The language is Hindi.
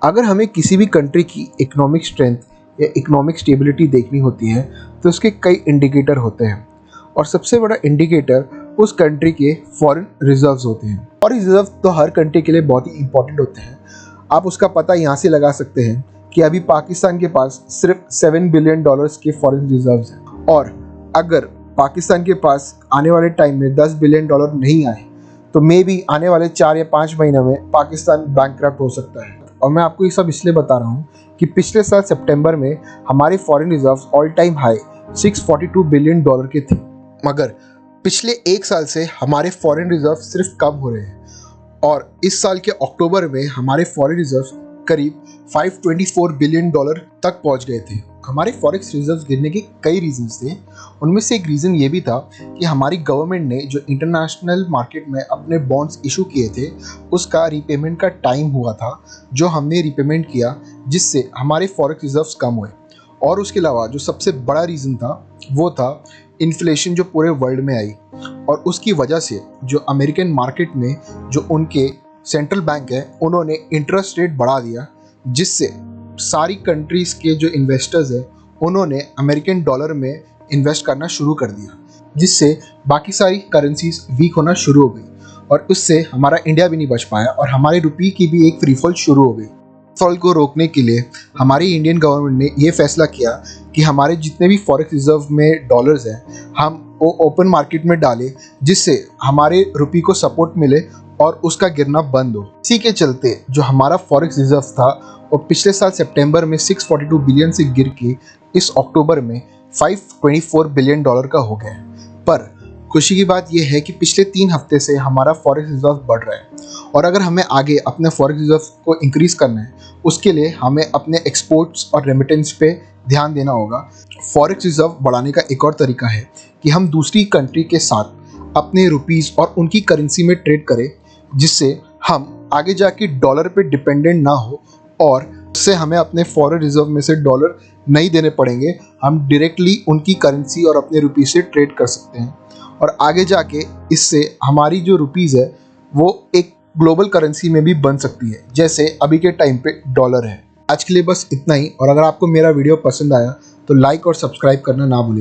अगर हमें किसी भी कंट्री की इकोनॉमिक स्ट्रेंथ या इकोनॉमिक स्टेबिलिटी देखनी होती है तो उसके कई इंडिकेटर होते हैं और सबसे बड़ा इंडिकेटर उस कंट्री के फॉरेन रिजर्व्स होते हैं। फॉरेन रिजर्व तो हर कंट्री के लिए बहुत ही इंपॉर्टेंट होते हैं। आप उसका पता यहाँ से लगा सकते हैं कि अभी पाकिस्तान के पास सिर्फ $7 बिलियन के फॉरेन रिजर्व्स हैं और अगर पाकिस्तान के पास आने वाले टाइम में $10 बिलियन नहीं आए तो मे बी आने वाले 4 या 5 महीनों में पाकिस्तान बैंकक्रप्ट हो सकता है। और मैं आपको ये सब इसलिए बता रहा हूँ कि पिछले साल सितंबर में हमारे foreign reserves all time high $642 billion के थे, मगर पिछले एक साल से हमारे फॉरेन रिजर्व सिर्फ कम हो रहे हैं और इस साल के अक्टूबर में हमारे फॉरेन रिजर्व्स करीब $524 बिलियन तक पहुंच गए थे। हमारे फॉरेक्स रिजर्व्स गिरने के कई रीजंस थे। उनमें से एक रीज़न ये भी था कि हमारी गवर्नमेंट ने जो इंटरनेशनल मार्केट में अपने बॉन्ड्स इशू किए थे उसका रीपेमेंट का टाइम हुआ था, जो हमने रीपेमेंट किया, जिससे हमारे फॉरेक्स रिजर्व्स कम हुए। और उसके अलावा जो सबसे बड़ा रीज़न था वो था इन्फ्लेशन जो पूरे वर्ल्ड में आई और उसकी वजह से जो अमेरिकन मार्केट में जो उनके सेंट्रल बैंक है उन्होंने इंटरेस्ट रेट बढ़ा दिया, जिससे सारी कंट्रीज़ के जो इन्वेस्टर्स हैं उन्होंने अमेरिकन डॉलर में इन्वेस्ट करना शुरू कर दिया, जिससे बाकी सारी करेंसीज वीक होना शुरू हो गई और उससे हमारा इंडिया भी नहीं बच पाया और हमारे रुपये की भी एक फ्री फॉल शुरू हो गई। फॉल को रोकने के लिए हमारी इंडियन गवर्नमेंट ने ये फैसला किया कि हमारे जितने भी फॉरेक्स रिजर्व में डॉलर्स हैं हम वो ओपन मार्केट में डालें, जिससे हमारे रुपये को सपोर्ट मिले और उसका गिरना बंद हो। इसी के चलते जो हमारा फॉरेक्स रिजर्व था वो पिछले साल सितंबर में $642 बिलियन से गिर के इस अक्टूबर में $524 बिलियन का हो गया। पर खुशी की बात यह है कि पिछले 3 हफ्ते से हमारा फॉरेक्स रिजर्व बढ़ रहा है और अगर हमें आगे अपने फॉरेक्स रिजर्व को इंक्रीज़ करना है उसके लिए हमें अपने एक्सपोर्ट्स और रेमिटेंस पे ध्यान देना होगा। फॉरेक्स रिजर्व बढ़ाने का एक और तरीका है कि हम दूसरी कंट्री के साथ अपने रुपीज़ और उनकी करेंसी में ट्रेड करें, जिससे हम आगे जाके डॉलर पे डिपेंडेंट ना हो और उससे हमें अपने फॉरेन रिजर्व में से डॉलर नहीं देने पड़ेंगे। हम डायरेक्टली उनकी करेंसी और अपने रुपये से ट्रेड कर सकते हैं और आगे जाके इससे हमारी जो रुपीज़ है वो एक ग्लोबल करेंसी में भी बन सकती है, जैसे अभी के टाइम पे डॉलर है। आज के लिए बस इतना ही और अगर आपको मेरा वीडियो पसंद आया तो लाइक और सब्सक्राइब करना ना भूलें।